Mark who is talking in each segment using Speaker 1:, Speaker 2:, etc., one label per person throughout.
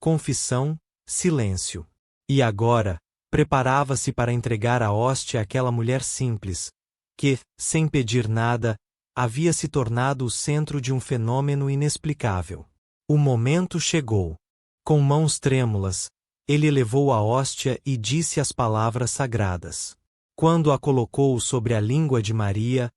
Speaker 1: confissão, silêncio. E agora, preparava-se para entregar a hóstia àquela mulher simples, que, sem pedir nada, havia se tornado o centro de um fenômeno inexplicável. O momento chegou. Com mãos trêmulas, ele elevou a hóstia e disse as palavras sagradas. Quando a colocou sobre a língua de Maria,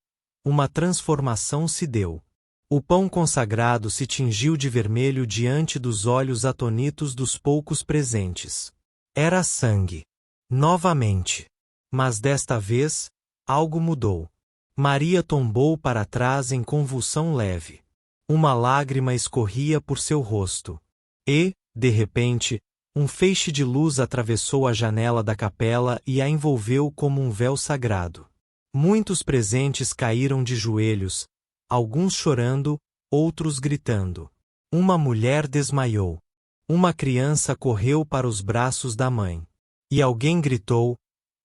Speaker 1: uma transformação se deu. O pão consagrado se tingiu de vermelho diante dos olhos atônitos dos poucos presentes. Era sangue. Novamente. Mas desta vez, algo mudou. Maria tombou para trás em convulsão leve. Uma lágrima escorria por seu rosto. E, de repente, um feixe de luz atravessou a janela da capela e a envolveu como um véu sagrado. Muitos presentes caíram de joelhos, alguns chorando, outros gritando. Uma mulher desmaiou. Uma criança correu para os braços da mãe. E alguém gritou: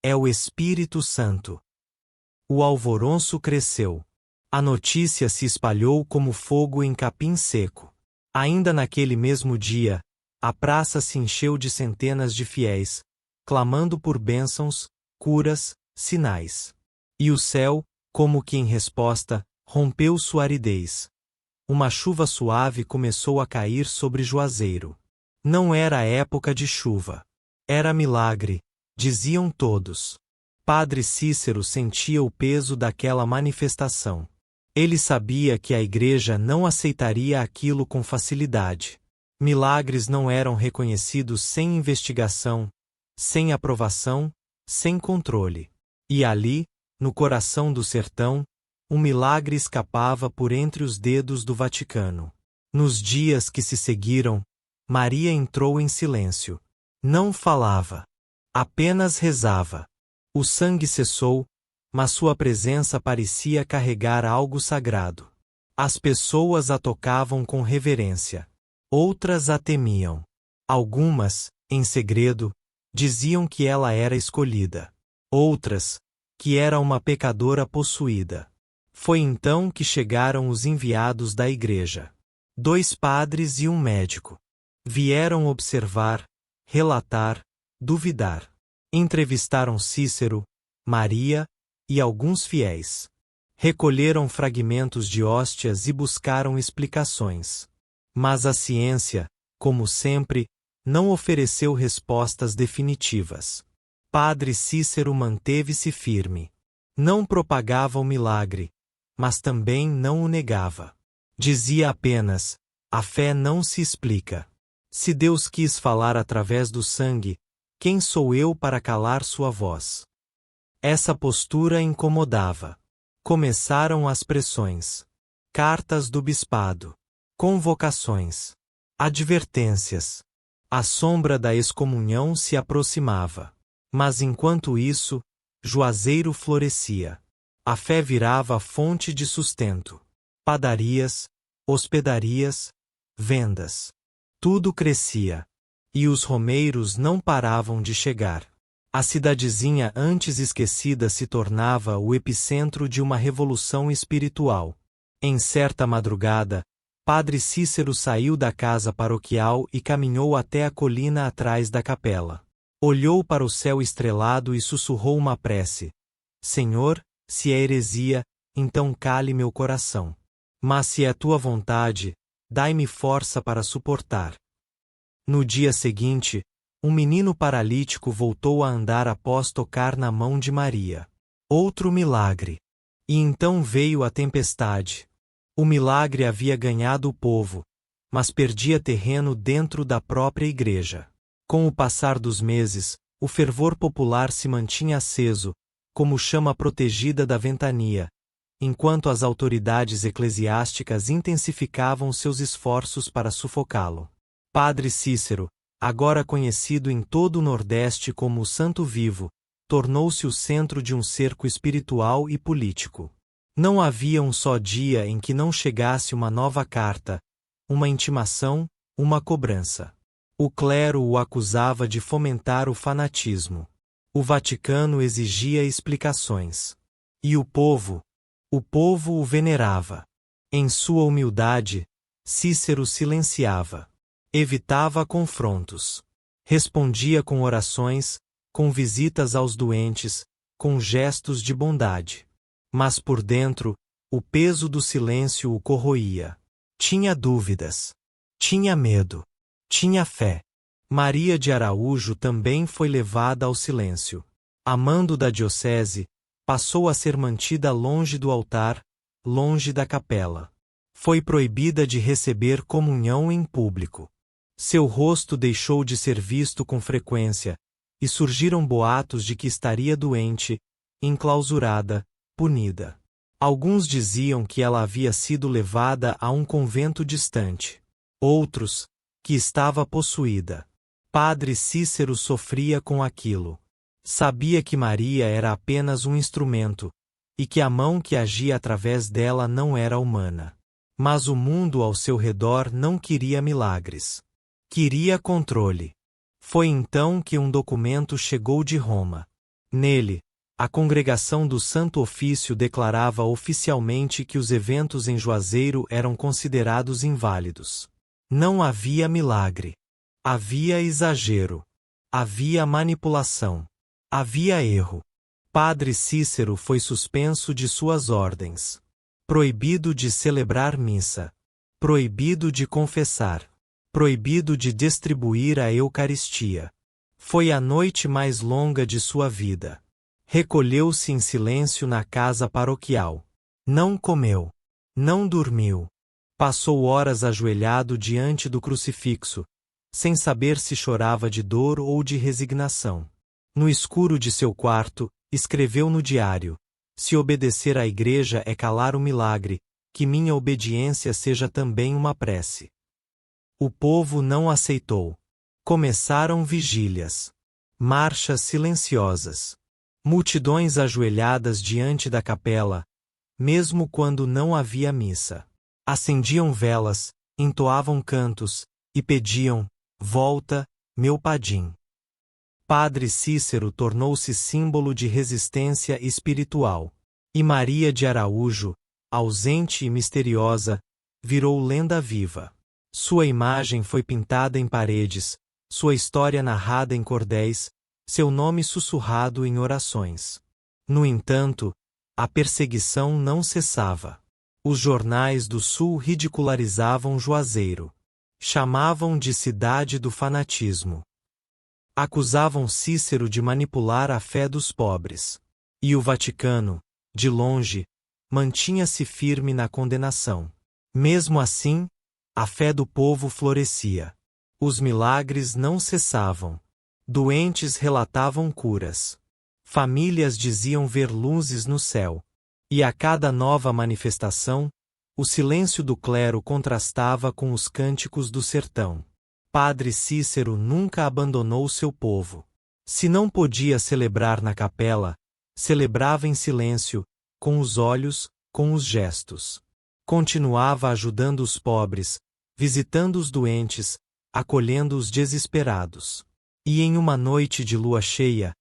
Speaker 1: "É o Espírito Santo." O alvoroço cresceu. A notícia se espalhou como fogo em capim seco. Ainda naquele mesmo dia, a praça se encheu de centenas de fiéis, clamando por bênçãos, curas, sinais. E o céu, como que em resposta, rompeu sua aridez. Uma chuva suave começou a cair sobre Juazeiro. Não era época de chuva. Era milagre, diziam todos. Padre Cícero sentia o peso daquela manifestação. Ele sabia que a igreja não aceitaria aquilo com facilidade. Milagres não eram reconhecidos sem investigação, sem aprovação, sem controle. E ali, no coração do sertão, um milagre escapava por entre os dedos do Vaticano. Nos dias que se seguiram, Maria entrou em silêncio. Não falava. Apenas rezava. O sangue cessou, mas sua presença parecia carregar algo sagrado. As pessoas a tocavam com reverência. Outras a temiam. Algumas, em segredo, diziam que ela era escolhida. Outras, que era uma pecadora possuída. Foi então que chegaram os enviados da igreja. 2 padres e um médico. Vieram observar, relatar, duvidar. Entrevistaram Cícero, Maria e alguns fiéis. Recolheram fragmentos de hóstias e buscaram explicações. Mas a ciência, como sempre, não ofereceu respostas definitivas. Padre Cícero manteve-se firme. Não propagava o milagre, mas também não o negava. Dizia apenas: a fé não se explica. Se Deus quis falar através do sangue, quem sou eu para calar sua voz? Essa postura incomodava. Começaram as pressões. Cartas do bispado. Convocações. Advertências. A sombra da excomunhão se aproximava. Mas enquanto isso, Juazeiro florescia. A fé virava fonte de sustento. Padarias, hospedarias, vendas. Tudo crescia. E os romeiros não paravam de chegar. A cidadezinha antes esquecida se tornava o epicentro de uma revolução espiritual. Em certa madrugada, Padre Cícero saiu da casa paroquial e caminhou até a colina atrás da capela. Olhou para o céu estrelado e sussurrou uma prece: Senhor, se é heresia, então cale meu coração. Mas se é tua vontade, dai-me força para suportar. No dia seguinte, um menino paralítico voltou a andar após tocar na mão de Maria. Outro milagre. E então veio a tempestade. O milagre havia ganhado o povo, mas perdia terreno dentro da própria igreja. Com o passar dos meses, o fervor popular se mantinha aceso, como chama protegida da ventania, enquanto as autoridades eclesiásticas intensificavam seus esforços para sufocá-lo. Padre Cícero, agora conhecido em todo o Nordeste como o Santo Vivo, tornou-se o centro de um cerco espiritual e político. Não havia um só dia em que não chegasse uma nova carta, uma intimação, uma cobrança. O clero o acusava de fomentar o fanatismo. O Vaticano exigia explicações. E o povo o venerava. Em sua humildade, Cícero silenciava. Evitava confrontos. Respondia com orações, com visitas aos doentes, com gestos de bondade. Mas por dentro, o peso do silêncio o corroía. Tinha dúvidas. Tinha medo. Tinha fé. Maria de Araújo também foi levada ao silêncio. A mando da diocese, passou a ser mantida longe do altar, longe da capela. Foi proibida de receber comunhão em público. Seu rosto deixou de ser visto com frequência, e surgiram boatos de que estaria doente, enclausurada, punida. Alguns diziam que ela havia sido levada a um convento distante. Outros, que estava possuída. Padre Cícero sofria com aquilo. Sabia que Maria era apenas um instrumento, e que a mão que agia através dela não era humana. Mas o mundo ao seu redor não queria milagres. Queria controle. Foi então que um documento chegou de Roma. Nele, a Congregação do Santo Ofício declarava oficialmente que os eventos em Juazeiro eram considerados inválidos. Não havia milagre. Havia exagero. Havia manipulação. Havia erro. Padre Cícero foi suspenso de suas ordens. Proibido de celebrar missa. Proibido de confessar. Proibido de distribuir a Eucaristia. Foi a noite mais longa de sua vida. Recolheu-se em silêncio na casa paroquial. Não comeu. Não dormiu. Passou horas ajoelhado diante do crucifixo, sem saber se chorava de dor ou de resignação. No escuro de seu quarto, escreveu no diário: se obedecer à Igreja é calar o milagre, que minha obediência seja também uma prece. O povo não aceitou. Começaram vigílias. Marchas silenciosas. Multidões ajoelhadas diante da capela, mesmo quando não havia missa. Acendiam velas, entoavam cantos, e pediam: volta, meu padim. Padre Cícero tornou-se símbolo de resistência espiritual. E Maria de Araújo, ausente e misteriosa, virou lenda viva. Sua imagem foi pintada em paredes, sua história narrada em cordéis, seu nome sussurrado em orações. No entanto, a perseguição não cessava. Os jornais do Sul ridicularizavam Juazeiro. Chamavam de cidade do fanatismo. Acusavam Cícero de manipular a fé dos pobres. E o Vaticano, de longe, mantinha-se firme na condenação. Mesmo assim, a fé do povo florescia. Os milagres não cessavam. Doentes relatavam curas. Famílias diziam ver luzes no céu. E a cada nova manifestação, o silêncio do clero contrastava com os cânticos do sertão. Padre Cícero nunca abandonou seu povo. Se não podia celebrar na capela, celebrava em silêncio, com os olhos, com os gestos. Continuava ajudando os pobres, visitando os doentes, acolhendo os desesperados. E em uma noite de lua cheia,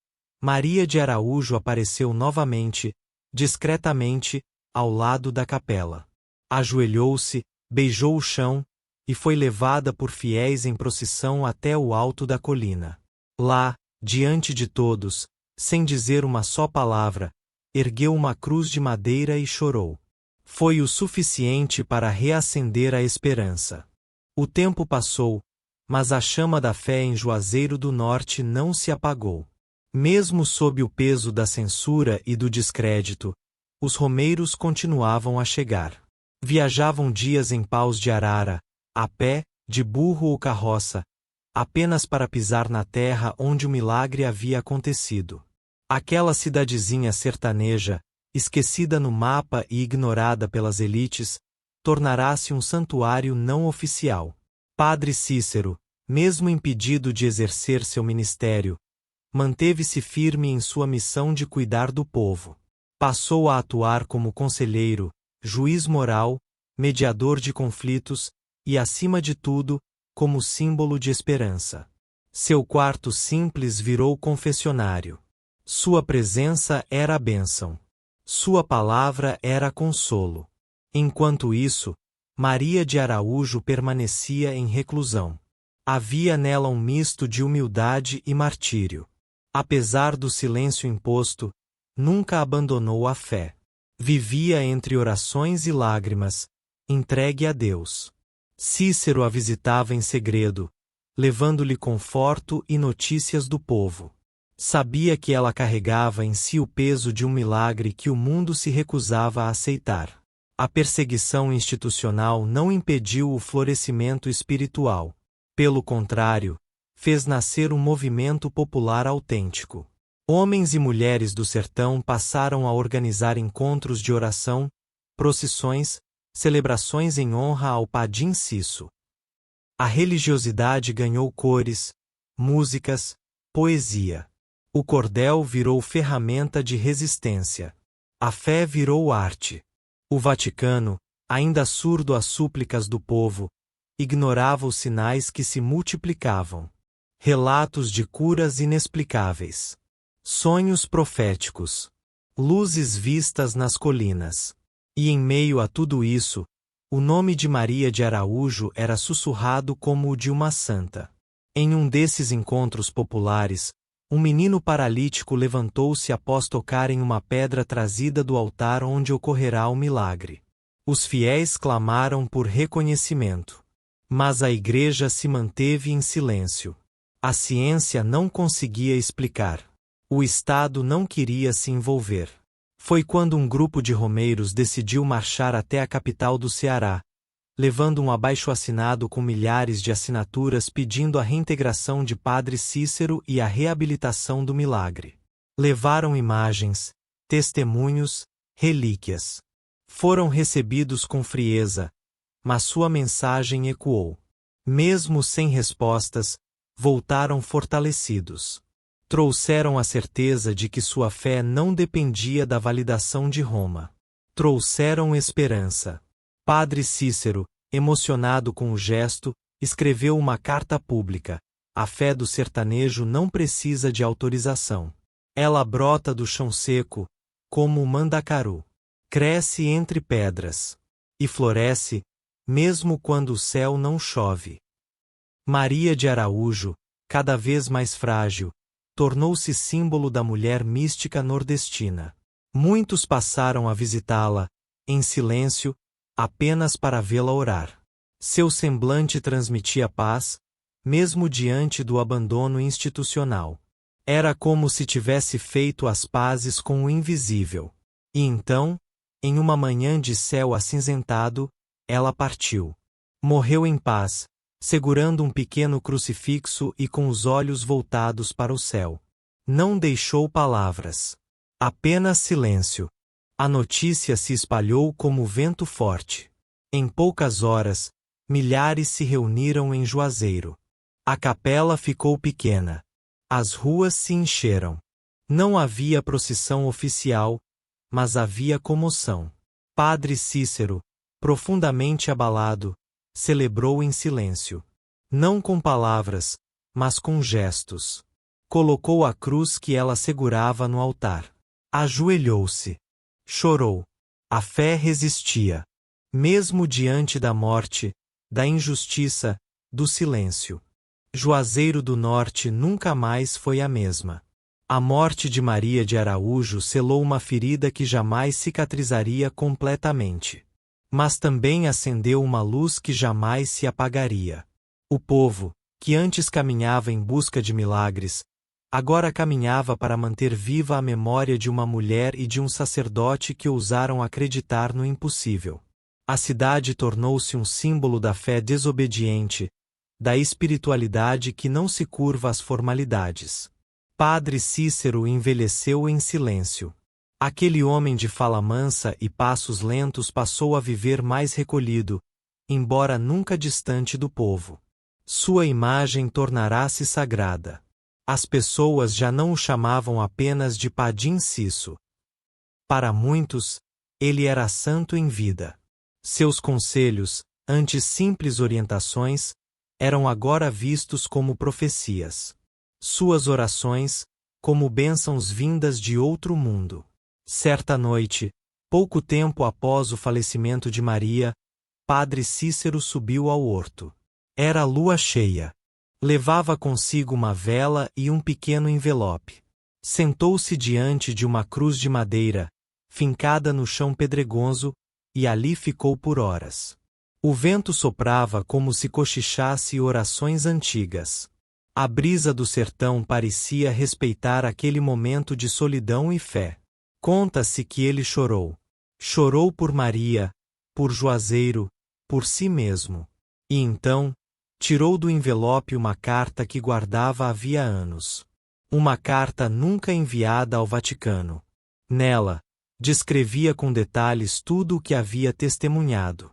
Speaker 1: Maria de Araújo apareceu novamente, discretamente, ao lado da capela. Ajoelhou-se, beijou o chão, e foi levada por fiéis em procissão até o alto da colina. Lá, diante de todos, sem dizer uma só palavra, ergueu uma cruz de madeira e chorou. Foi o suficiente para reacender a esperança. O tempo passou, mas a chama da fé em Juazeiro do Norte não se apagou. Mesmo sob o peso da censura e do descrédito, os romeiros continuavam a chegar. Viajavam dias em paus de arara, a pé, de burro ou carroça, apenas para pisar na terra onde o milagre havia acontecido. Aquela cidadezinha sertaneja, esquecida no mapa e ignorada pelas elites, tornará-se um santuário não oficial. Padre Cícero, mesmo impedido de exercer seu ministério, manteve-se firme em sua missão de cuidar do povo. Passou a atuar como conselheiro, juiz moral, mediador de conflitos e, acima de tudo, como símbolo de esperança. Seu quarto simples virou confessionário. Sua presença era a bênção. Sua palavra era consolo. Enquanto isso, Maria de Araújo permanecia em reclusão. Havia nela um misto de humildade e martírio. Apesar do silêncio imposto, nunca abandonou a fé. Vivia entre orações e lágrimas, entregue a Deus. Cícero a visitava em segredo, levando-lhe conforto e notícias do povo. Sabia que ela carregava em si o peso de um milagre que o mundo se recusava a aceitar. A perseguição institucional não impediu o florescimento espiritual. Pelo contrário, fez nascer um movimento popular autêntico. Homens e mulheres do sertão passaram a organizar encontros de oração, procissões, celebrações em honra ao Padim Cisso. A religiosidade ganhou cores, músicas, poesia. O cordel virou ferramenta de resistência. A fé virou arte. O Vaticano, ainda surdo às súplicas do povo, ignorava os sinais que se multiplicavam. Relatos de curas inexplicáveis. Sonhos proféticos. Luzes vistas nas colinas. E em meio a tudo isso, o nome de Maria de Araújo era sussurrado como o de uma santa. Em um desses encontros populares, um menino paralítico levantou-se após tocar em uma pedra trazida do altar onde ocorrerá o milagre. Os fiéis clamaram por reconhecimento. Mas a igreja se manteve em silêncio. A ciência não conseguia explicar. O Estado não queria se envolver. Foi quando um grupo de romeiros decidiu marchar até a capital do Ceará, levando um abaixo-assinado com milhares de assinaturas pedindo a reintegração de Padre Cícero e a reabilitação do milagre. Levaram imagens, testemunhos, relíquias. Foram recebidos com frieza, mas sua mensagem ecoou. Mesmo sem respostas, voltaram fortalecidos. Trouxeram a certeza de que sua fé não dependia da validação de Roma. Trouxeram esperança. Padre Cícero, emocionado com o gesto, escreveu uma carta pública. A fé do sertanejo não precisa de autorização. Ela brota do chão seco, como o mandacaru. Cresce entre pedras. E floresce, mesmo quando o céu não chove. Maria de Araújo, cada vez mais frágil, tornou-se símbolo da mulher mística nordestina. Muitos passaram a visitá-la, em silêncio, apenas para vê-la orar. Seu semblante transmitia paz, mesmo diante do abandono institucional. Era como se tivesse feito as pazes com o invisível. E então, em uma manhã de céu acinzentado, ela partiu. Morreu em paz, segurando um pequeno crucifixo e com os olhos voltados para o céu. Não deixou palavras. Apenas silêncio. A notícia se espalhou como vento forte. Em poucas horas, milhares se reuniram em Juazeiro. A capela ficou pequena. As ruas se encheram. Não havia procissão oficial, mas havia comoção. Padre Cícero, profundamente abalado, celebrou em silêncio. Não com palavras, mas com gestos. Colocou a cruz que ela segurava no altar. Ajoelhou-se. Chorou. A fé resistia. Mesmo diante da morte, da injustiça, do silêncio. Juazeiro do Norte nunca mais foi a mesma. A morte de Maria de Araújo selou uma ferida que jamais cicatrizaria completamente. Mas também acendeu uma luz que jamais se apagaria. O povo, que antes caminhava em busca de milagres, agora caminhava para manter viva a memória de uma mulher e de um sacerdote que ousaram acreditar no impossível. A cidade tornou-se um símbolo da fé desobediente, da espiritualidade que não se curva às formalidades. Padre Cícero envelheceu em silêncio. Aquele homem de fala mansa e passos lentos passou a viver mais recolhido, embora nunca distante do povo. Sua imagem tornará-se sagrada. As pessoas já não o chamavam apenas de Padim Cisso. Para muitos, ele era santo em vida. Seus conselhos, antes simples orientações, eram agora vistos como profecias. Suas orações, como bênçãos vindas de outro mundo. Certa noite, pouco tempo após o falecimento de Maria, Padre Cícero subiu ao horto. Era lua cheia. Levava consigo uma vela e um pequeno envelope. Sentou-se diante de uma cruz de madeira, fincada no chão pedregoso, e ali ficou por horas. O vento soprava como se cochichasse orações antigas. A brisa do sertão parecia respeitar aquele momento de solidão e fé. Conta-se que ele chorou. Chorou por Maria, por Juazeiro, por si mesmo. E então, tirou do envelope uma carta que guardava havia anos. Uma carta nunca enviada ao Vaticano. Nela, descrevia com detalhes tudo o que havia testemunhado.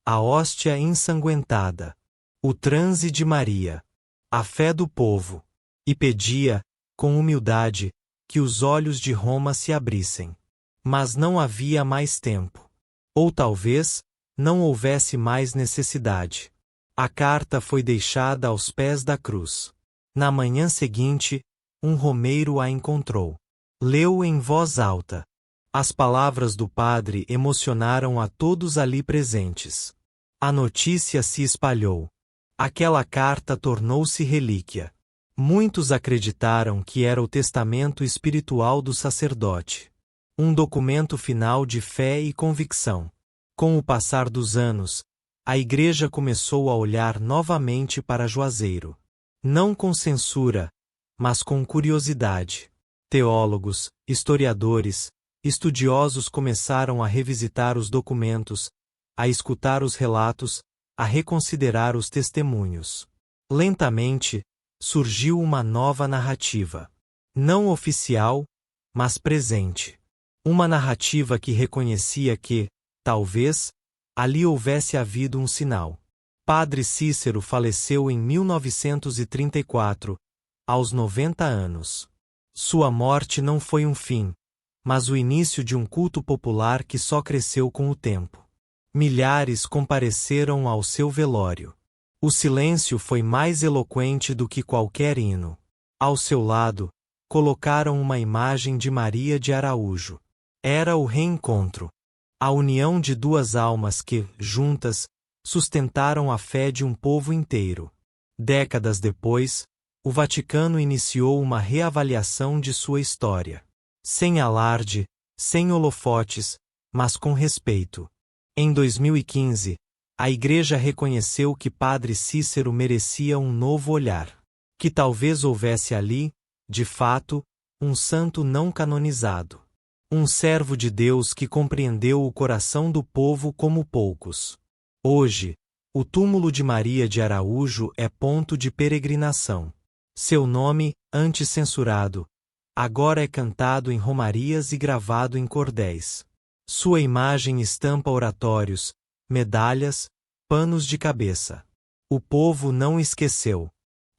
Speaker 1: A hóstia ensanguentada. O transe de Maria. A fé do povo. E pedia, com humildade, que os olhos de Roma se abrissem. Mas não havia mais tempo. Ou talvez, não houvesse mais necessidade. A carta foi deixada aos pés da cruz. Na manhã seguinte, um romeiro a encontrou. Leu em voz alta. As palavras do padre emocionaram a todos ali presentes. A notícia se espalhou. Aquela carta tornou-se relíquia. Muitos acreditaram que era o testamento espiritual do sacerdote. Um documento final de fé e convicção. Com o passar dos anos, a Igreja começou a olhar novamente para Juazeiro. Não com censura, mas com curiosidade. Teólogos, historiadores, estudiosos começaram a revisitar os documentos, a escutar os relatos, a reconsiderar os testemunhos. Lentamente, surgiu uma nova narrativa. Não oficial, mas presente. Uma narrativa que reconhecia que, talvez, ali houvesse havido um sinal. Padre Cícero faleceu em 1934, aos 90 anos. Sua morte não foi um fim, mas o início de um culto popular que só cresceu com o tempo. Milhares compareceram ao seu velório. O silêncio foi mais eloquente do que qualquer hino. Ao seu lado, colocaram uma imagem de Maria de Araújo. Era o reencontro. A união de duas almas que, juntas, sustentaram a fé de um povo inteiro. Décadas depois, o Vaticano iniciou uma reavaliação de sua história. Sem alarde, sem holofotes, mas com respeito. Em 2015, a Igreja reconheceu que Padre Cícero merecia um novo olhar. Que talvez houvesse ali, de fato, um santo não canonizado. Um servo de Deus que compreendeu o coração do povo como poucos. Hoje, o túmulo de Maria de Araújo é ponto de peregrinação. Seu nome, antes censurado, agora é cantado em romarias e gravado em cordéis. Sua imagem estampa oratórios, medalhas, panos de cabeça. O povo não esqueceu.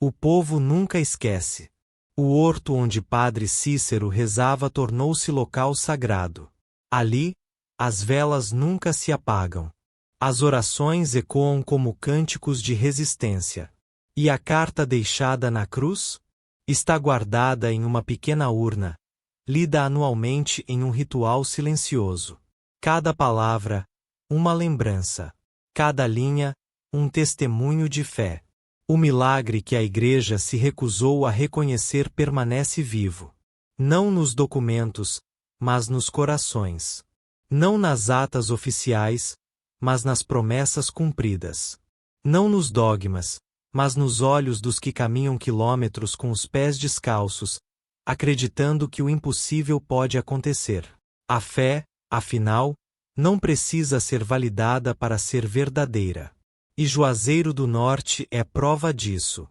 Speaker 1: O povo nunca esquece. O horto onde Padre Cícero rezava tornou-se local sagrado. Ali, as velas nunca se apagam. As orações ecoam como cânticos de resistência. E a carta deixada na cruz? Está guardada em uma pequena urna, lida anualmente em um ritual silencioso. Cada palavra, uma lembrança. Cada linha, um testemunho de fé. O milagre que a Igreja se recusou a reconhecer permanece vivo. Não nos documentos, mas nos corações. Não nas atas oficiais, mas nas promessas cumpridas. Não nos dogmas, mas nos olhos dos que caminham quilômetros com os pés descalços, acreditando que o impossível pode acontecer. A fé, afinal, não precisa ser validada para ser verdadeira. E Juazeiro do Norte é prova disso.